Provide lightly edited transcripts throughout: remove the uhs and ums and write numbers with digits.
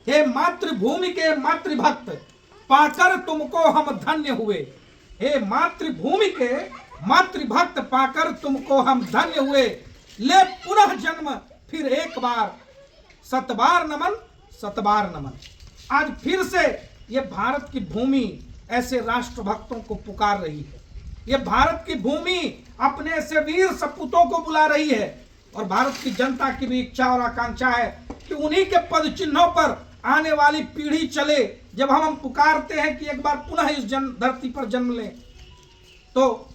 हे मातृभूमि के मातृभक्त, पाकर तुमको हम धन्य हुए। हे मातृभूमि के मातृभक्त, पाकर तुमको हम धन्य हुए। ले पुनः जन्म फिर एक बार, सतबार नमन सतबार नमन। आज फिर से ये भारत की भूमि ऐसे राष्ट्रभक्तों को पुकार रही है। ये भारत की भूमि अपने ऐसे वीर सपूतों को बुला रही है। और भारत की जनता की भी इच्छा और आकांक्षा है कि उन्हीं के पद चिन्हों पर आने वाली पीढ़ी चले। जब हम पुकारते हैं कि एक बार पुनः इस धरती पर जन्म लें, तो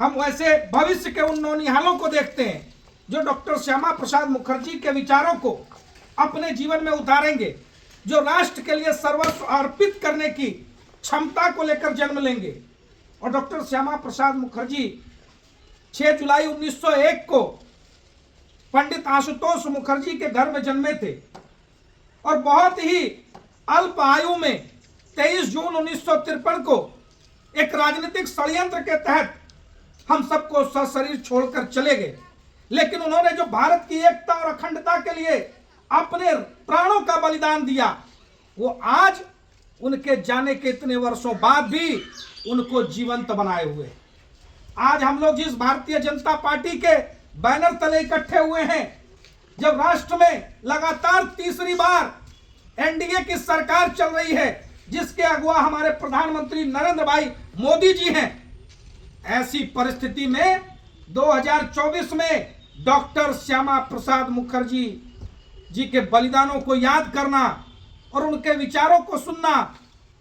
हम वैसे भविष्य के उन नौनिहालों को देखते हैं जो डॉक्टर श्यामा प्रसाद मुखर्जी के विचारों को अपने जीवन में उतारेंगे, जो राष्ट्र के लिए सर्वस्व अर्पित करने की क्षमता को लेकर जन्म लेंगे। और डॉक्टर श्यामा प्रसाद मुखर्जी 6 जुलाई 1901 को पंडित आशुतोष मुखर्जी के घर में जन्मे थे और बहुत ही अल्प आयु में 23 जून 1953 को एक राजनीतिक षड्यंत्र के तहत हम सबको सशरीर छोड़कर चले गए। लेकिन उन्होंने जो भारत की एकता और अखंडता के लिए अपने प्राणों का बलिदान दिया, वो आज उनके जाने के इतने वर्षों बाद भी उनको जीवंत बनाए हुए। आज हम लोग जिस भारतीय जनता पार्टी के बैनर तले इकट्ठे हुए हैं, जब राष्ट्र में लगातार तीसरी बार एनडीए की सरकार चल रही है, जिसके अगुवा हमारे प्रधानमंत्री नरेंद्र भाई मोदी जी हैं, ऐसी परिस्थिति में 2024 में डॉक्टर श्यामा प्रसाद मुखर्जी जी के बलिदानों को याद करना और उनके विचारों को सुनना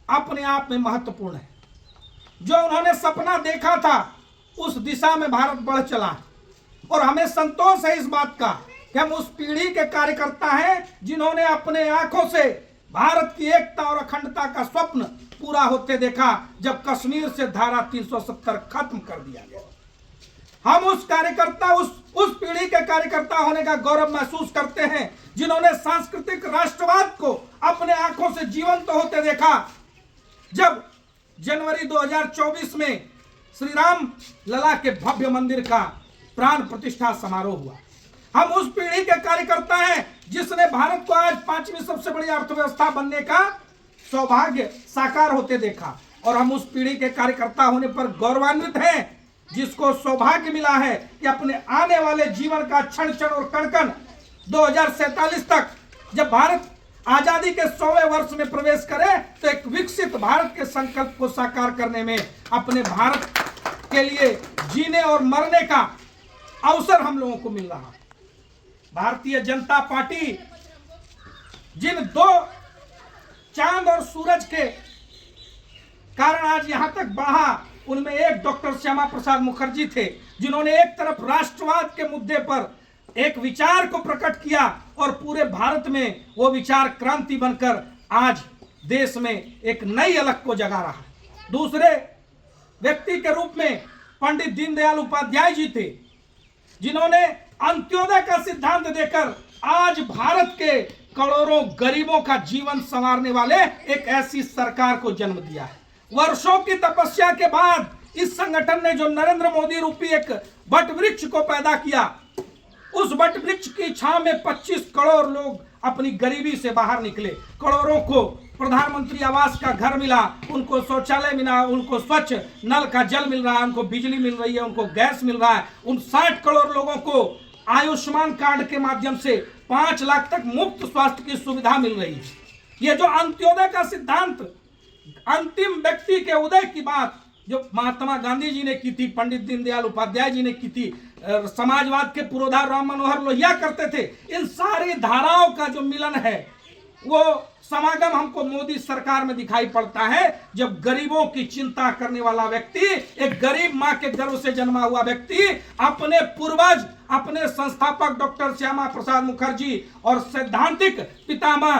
अपने आप में महत्वपूर्ण है। जो उन्होंने सपना देखा था, उस दिशा में भारत बढ़ चला है। और हमें संतोष है इस बात का कि हम उस पीढ़ी के कार्यकर्ता हैं जिन्होंने अपने आंखों से भारत की एकता और अखंडता का स्वप्न पूरा होते देखा, जब कश्मीर से धारा 370 खत्म कर दिया गया। हम उस कार्यकर्ता उस पीढ़ी के कार्यकर्ता होने का गौरव महसूस करते हैं जिन्होंने सांस्कृतिक राष्ट्रवाद को अपने आंखों से जीवंत होते देखा, जब जनवरी 2024 में श्री राम लला के भव्य मंदिर का प्राण प्रतिष्ठा समारोह हुआ। हम उस पीढ़ी के कार्यकर्ता हैं जिसने भारत को आज 5वीं सबसे बड़ी अर्थव्यवस्था बनने का सौभाग्य साकार होते देखा। और हम उस पीढ़ी के कार्यकर्ता होने पर गौरवान्वित हैं जिसको सौभाग्य मिला है कि अपने आने वाले जीवन का क्षण क्षण और कण कण 2047 तक, जब भारत आजादी के 100वें वर्ष में प्रवेश करे, तो एक विकसित भारत के संकल्प को साकार करने में अपने भारत के लिए जीने और मरने का अवसर हम लोगों को मिल रहा है। भारतीय जनता पार्टी जिन 2 चांद और सूरज के कारण आज यहां तक बढ़ा, उनमें एक डॉक्टर श्यामा प्रसाद मुखर्जी थे, जिन्होंने एक तरफ राष्ट्रवाद के मुद्दे पर एक विचार को प्रकट किया और पूरे भारत में वो विचार क्रांति बनकर आज देश में एक नई अलख को जगा रहा है। दूसरे व्यक्ति के रूप में पंडित दीनदयाल उपाध्याय जी थे, जिन्होंने अंत्योदय का सिद्धांत देकर आज भारत के करोड़ों गरीबों का जीवन संवारने वाले एक ऐसी सरकार को जन्म दिया है। वर्षों की तपस्या के बाद इस संगठन ने जो नरेंद्र मोदी रूपी एक वट वृक्ष को पैदा किया, उस वट वृक्ष की छांव में 25 करोड़ लोग अपनी गरीबी से बाहर निकले। करोड़ों को प्रधानमंत्री आवास का घर मिला, उनको शौचालय मिला, उनको स्वच्छ नल का जल मिल रहा है, उनको बिजली मिल रही है, उनको गैस मिल रहा है। उन 60 करोड़ लोगों को आयुष्मान कार्ड के माध्यम से 5 लाख तक मुफ्त स्वास्थ्य की सुविधा मिल रही है। ये जो अंत्योदय का सिद्धांत, अंतिम व्यक्ति के उदय की बात जो महात्मा गांधी जी ने की थी, पंडित दीनदयाल उपाध्याय जी ने की थी, समाजवाद के पुरोधा राम मनोहर लोहिया करते थे, इन सारी धाराओं का जो मिलन है, वो समागम हमको मोदी सरकार में दिखाई पड़ता है, जब गरीबों की चिंता करने वाला व्यक्ति, एक गरीब मां के गर्भ से जन्मा हुआ व्यक्ति, अपने पूर्वज, अपने संस्थापक डॉक्टर श्यामा प्रसाद मुखर्जी और सैद्धांतिक पितामह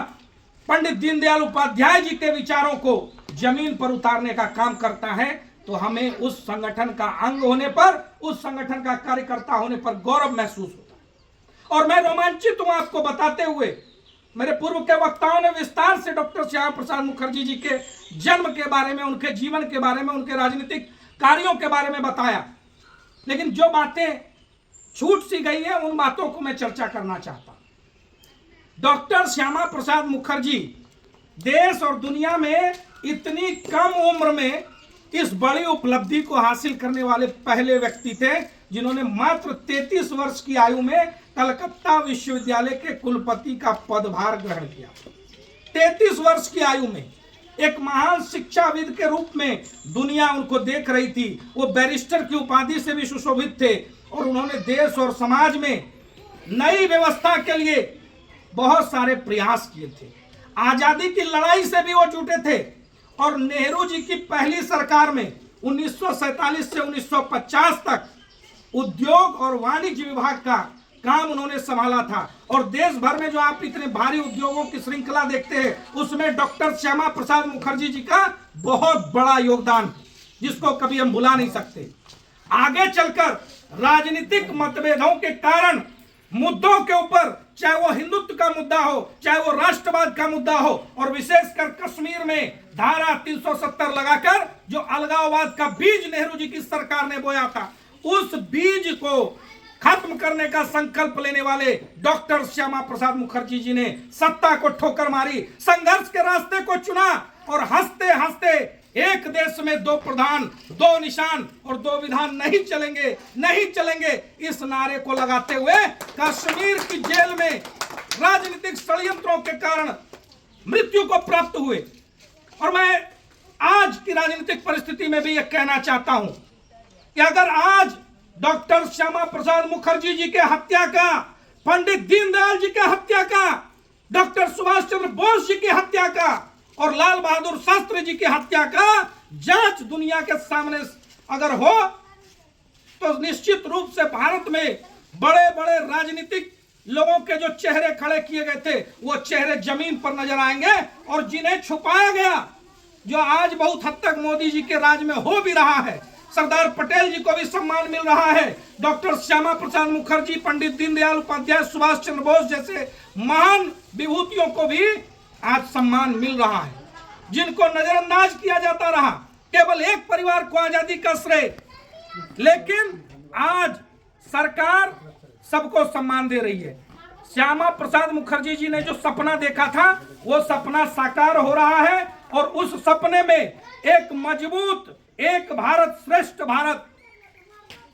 पंडित दीनदयाल उपाध्याय जी के विचारों को जमीन पर उतारने का काम करता है, तो हमें उस संगठन का अंग होने पर, उस संगठन का कार्यकर्ता होने पर गौरव महसूस होता है। और मैं रोमांचित हूं आपको बताते हुए, मेरे पूर्व के वक्ताओं ने विस्तार से डॉक्टर श्यामा प्रसाद मुखर्जी जी के जन्म के बारे में, उनके जीवन के बारे में, उनके राजनीतिक कार्यों के बारे में बताया, लेकिन जो बातें छूट सी गई है, उन बातों को मैं चर्चा करना चाहता हूं। डॉक्टर श्यामा प्रसाद मुखर्जी देश और दुनिया में इतनी कम उम्र में इस बड़ी उपलब्धि को हासिल करने वाले पहले व्यक्ति थे, जिन्होंने मात्र 33 वर्ष की आयु में कलकत्ता विश्वविद्यालय के कुलपति का पदभार ग्रहण किया। 33 वर्ष की आयु में एक महान शिक्षाविद के रूप में दुनिया उनको देख रही थी। वो बैरिस्टर की उपाधि से भी सुशोभित थे और उन्होंने देश और समाज में नई व्यवस्था के लिए बहुत सारे प्रयास किए थे। आजादी की लड़ाई से भी वो जुटे थे और नेहरू जी की पहली सरकार में 1947 से 1950 तक उद्योग और वाणिज्य विभाग का काम उन्होंने संभाला था। और देश भर में जो आप इतने भारी उद्योगों की श्रृंखला देखते हैं, उसमें डॉक्टर श्यामा प्रसाद मुखर्जी जी का बहुत बड़ा योगदान, जिसको कभी हम भुला नहीं सकते। आगे चलकर राजनीतिक मतभेदों के कारण मुद्दों के ऊपर, चाहे वो हिंदुत्व का मुद्दा हो, चाहे वो राष्ट्रवाद का मुद्दा हो, और विशेषकर कश्मीर में धारा 370 लगाकर जो अलगाववाद का बीज नेहरू जी की सरकार ने बोया था, उस बीज को खत्म करने का संकल्प लेने वाले डॉक्टर श्यामा प्रसाद मुखर्जी जी ने सत्ता को ठोकर मारी, संघर्ष के रास्ते को चुना और हंसते हंसते एक देश में दो प्रधान, दो निशान और दो विधान नहीं चलेंगे, नहीं चलेंगे, इस नारे को लगाते हुए कश्मीर की जेल में राजनीतिक षड्यंत्रों के कारण मृत्यु को प्राप्त हुए। और मैं आज की राजनीतिक परिस्थिति में भी यह कहना चाहता हूं कि अगर आज डॉक्टर श्यामा प्रसाद मुखर्जी जी के हत्या का, पंडित दीनदयाल जी के हत्या का, डॉक्टर सुभाष चंद्र बोस जी की हत्या का और लाल बहादुर शास्त्री जी की हत्या का जांच दुनिया के सामने अगर हो, तो निश्चित रूप से भारत में बड़े बड़े राजनीतिक लोगों के जो चेहरे खड़े किए गए थे, वो चेहरे जमीन पर नजर आएंगे। और जिन्हें छुपाया गया, जो आज बहुत हद तक मोदी जी के राज में हो भी रहा है, सरदार पटेल जी को भी सम्मान मिल रहा है, डॉक्टर श्यामा प्रसाद मुखर्जी, पंडित दीनदयाल उपाध्याय, सुभाष चंद्र बोस जैसे महान विभूतियों को भी आज सम्मान मिल रहा है, जिनको नजरअंदाज किया जाता रहा। केवल एक परिवार को आजादी का श्रेय, लेकिन आज सरकार सबको सम्मान दे रही है। श्यामा प्रसाद मुखर्जी जी ने जो सपना देखा था, वो सपना साकार हो रहा है और उस सपने में एक मजबूत, एक भारत श्रेष्ठ भारत,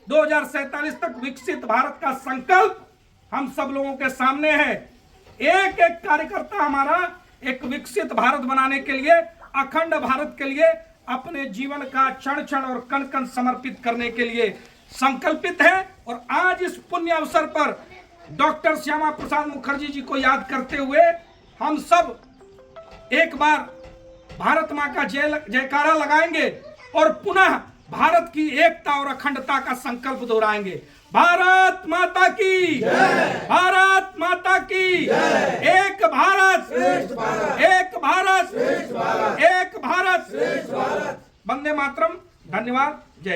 2047 तक विकसित भारत का संकल्प हम सब लोगों के सामने है। एक एक कार्यकर्ता हमारा एक विकसित भारत बनाने के लिए, अखंड भारत के लिए अपने जीवन का क्षण क्षण और कण कण समर्पित करने के लिए संकल्पित है। और आज इस पुण्य अवसर पर डॉक्टर श्यामा प्रसाद मुखर्जी जी को याद करते हुए हम सब एक बार भारत मां का जयकारा लगाएंगे और पुनः भारत की एकता और अखंडता का संकल्प दोहराएंगे। भारत माता की जय, भारत माता की जय, एक भारत श्रेष्ठ भारत, एक भारत श्रेष्ठ भारत, एक भारत श्रेष्ठ भारत। वंदे मातरम। धन्यवाद। जय।